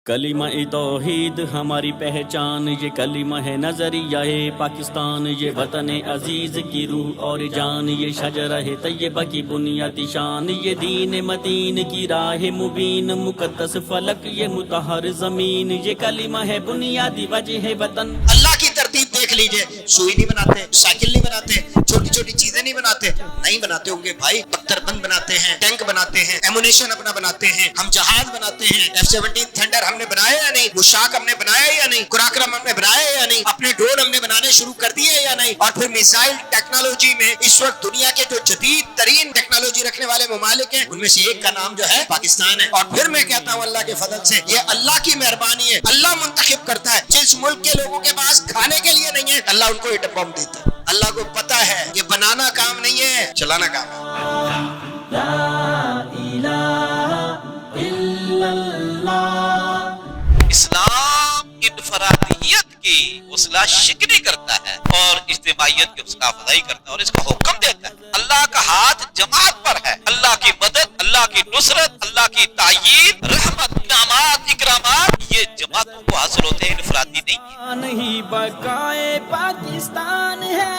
کلمہ توحید ہماری پہچان، یہ کلمہ ہے نظریہ پاکستان، یہ وطن عزیز کی روح اور جان، یہ شجرہ طیبہ کی بنیادی شان، یہ دین متین کی راہ مبین، مقدس فلک یہ مطہر زمین، یہ کلمہ ہے بنیادی وجہ وطن۔ اللہ کی ترتیب دیکھ لیجئے، سوئی نہیں بناتے، سائیکل نہیں بناتے، چھوٹی چھوٹی چیزیں نہیں بناتے، نہیں بناتے ہوں گے بھائی، پتھر بند بناتے ہیں، ٹینک بناتے ہیں، ایمونیشن اپنا بناتے ہیں، ہم جہاز بناتے ہیں، F-17 تھنڈر ہم نے بنایا یا نہیں، مشاک ہم نے بنایا یا نہیں، قراقرم ہم نے بنایا یا نہیں، اپنے ڈرون ہم نے بنانے شروع کر دیے یا نہیں، اور پھر میزائل ٹیکنالوجی میں اس وقت دنیا کے جو جدید ترین ٹیکنالوجی رکھنے والے ممالک ہیں ان میں سے ایک کا نام جو ہے پاکستان ہے۔ اور پھر میں کہتا ہوں اللہ کے فضل سے یہ اللہ کی مہربانی ہے، اللہ منتخب کرتا ہے، جس ملک کے لوگوں کے پاس کھانے کے لیے نہیں ہے اللہ ان کو ایٹم بم دیتا ہے۔ اللہ کو پتا ہے یہ بنانا کام نہیں ہے، چلانا کام ہے۔ لا الہ الا اللہ۔ اسلام انفرادیت کی حوصلہ شکنی کرتا ہے اور اجتماعیت کی حوصلہ افزائی کرتا ہے اور اس کا حکم دیتا ہے۔ اللہ کا ہاتھ جماعت پر ہے، اللہ کی مدد، اللہ کی نصرت، اللہ کی تائید، رحمت، انعامات، اکرامات یہ جماعتوں کو حاصل ہوتے ہیں، انفرادی نہیں بقائے پاکستان ہے۔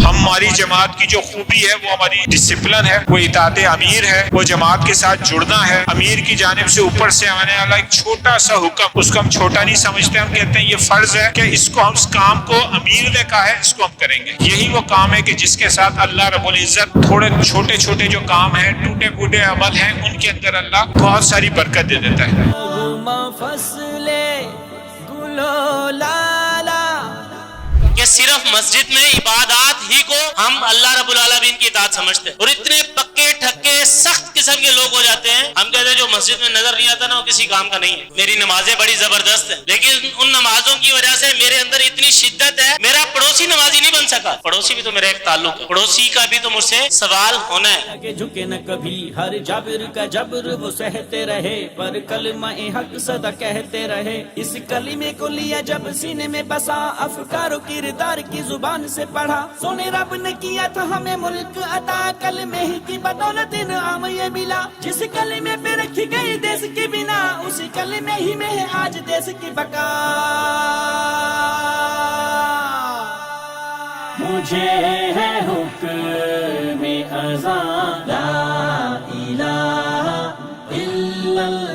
ہماری جماعت کی جو خوبی ہے وہ ہماری ڈسپلن ہے، وہ اطاعت امیر ہے، وہ جماعت کے ساتھ جڑنا ہے، امیر کی جانب سے اوپر سے آنے والا ایک چھوٹا سا حکم اس کو ہم چھوٹا نہیں سمجھتے، ہم کہتے ہیں یہ فرض ہے کہ اس کام کو امیر نے کہا ہے اس کو ہم کریں گے۔ یہی وہ کام ہے کہ جس کے ساتھ اللہ رب العزت تھوڑے چھوٹے چھوٹے جو کام ہیں، ٹوٹے پھوٹے عمل ہیں، ان کے اندر اللہ بہت ساری برکت دے دیتا ہے۔ فصل گلو لالا کہ صرف مسجد میں عبادات ہی کو ہم اللہ رب العالمین کی اطاعت سمجھتے ہیں اور اتنے پکے ٹھکے سخت قسم کے لوگ ہو جاتے ہیں، ہم کہتے ہیں جو مسجد میں نظر نہیں آتا نا وہ کسی کام کا نہیں ہے۔ میری نمازیں بڑی زبردست ہیں لیکن ان نمازوں کی وجہ سے میرے اندر اتنی شدت ہے، میرا پڑوسی نمازی نہیں بن سکا۔ پڑوسی بھی تو میرا ایک تعلق ہے، پڑوسی کا بھی تو مجھ سے سوال ہونا ہے۔ کہ جھکے نہ کبھی ہر جبر کا جبر وہ سہتے رہے، پر کلمہ حق صدا کہتے رہے۔ اس کلمے کو لیا جب سینے میں بسا، افکار و کردار کی زبان سے پڑھا، سونے رب نے کیا تھا ہمیں ملک عطا، کلمے ہی کی بدولت انعام یہ ملا۔ جس کلمے پہ رکھی گئی دیس کی بنا، اسی کلمے ہی میں ہے آج دیس کی بقا۔ مجھے ہے حکم اذان، لا الہ الا اللہ۔